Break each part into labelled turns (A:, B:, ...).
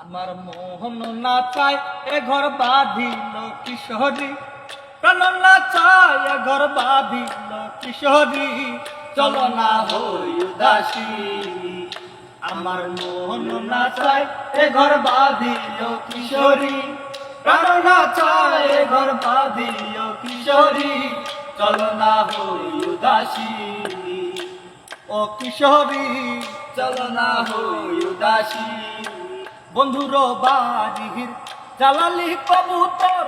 A: আমার মোহন না চায় এ ঘর বাঁধিল কিশোরী, প্রাণ না চায় এ ঘর বাঁধিল কিশোরী, চলো না হই উদাসী। আমার মোহন না চায় এ ঘর বাঁধিল কিশোরী, প্রাণ না চায় এ ঘর বাঁধিল কিশোরী, চলো না হই উদাসী। ও কিশোরী চলো না হই উদাসী। বন্ধুর বাড়ির জ্বালালি কবুতর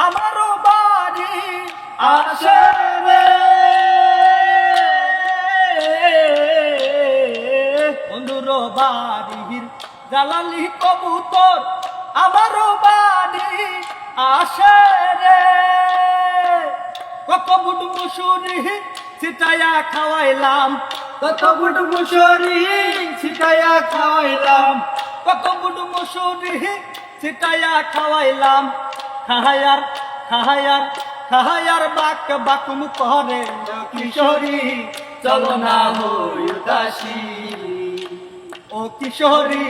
A: আমারও বাড়ি আসে রে, বন্ধুর বাড়ির জ্বালালি কবুতর আমারও বাড়ি আসে রে। কত বুট মুসুরি ছিটাইয়া খাওয়াইলাম, কত বুট মুসুরি ছিটাইয়া খাওয়াইলাম, কত বুট মুসুরি ছিটাইয়া খাওয়াইলাম। খাহায়ার খাহায়ার খাহায়ার বাক বাকুম করে কিশোরী, চলো না হই উদাসী। ও কিশোরী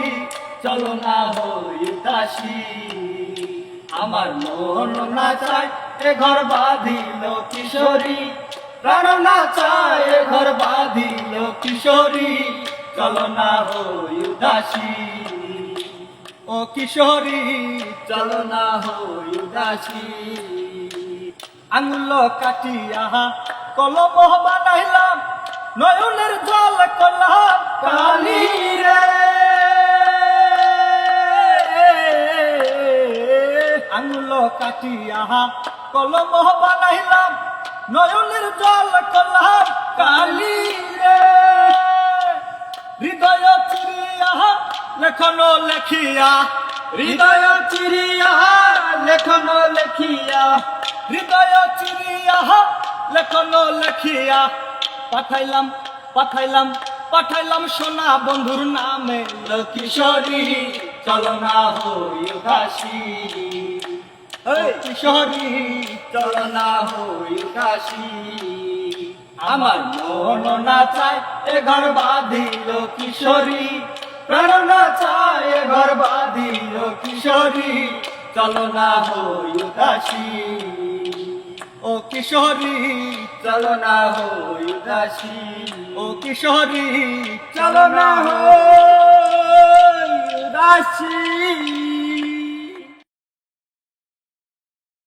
A: চলো না হই উদাসী। আমার মন না চায় এ ঘর বাঁধিল কিশোরী, প্রাণ না চায় এ ঘর বাঁধিল কিশোরী, চলো না হই উদাসী। ও কিশোরী চলো না হই উদাসী। আঙুল কাটিয়া কলম বানাইলাম, নয়নের জল করলাম কালি রে। আঙুল কাটিয়া কলম বানাইলাম, নয়নের জল করলাম কালি রে। হৃদয় চিরিয়া লেখন লেখিয়া, হৃদয় চিরিয়া লেখন লেখিয়া, হৃদয় চিরিয়া লেখন লেখিয়া, পাঠাইলাম পাঠাইলাম পাঠাইলাম সোনা বন্ধুর নামে কিশোরী, চলো না হই উদাসী। কিশোরী চলো না হই উদাসী। আমার মন না চায় এ ঘর বাঁধিল কিশোরী, প্রাণ না চায় এ ঘর বাঁধিল কিশোরী, চলো না হই উদাসী। ও কিশোরী চলো না হই উদাসী। ও কিশোরী চলো না হই উদাসী।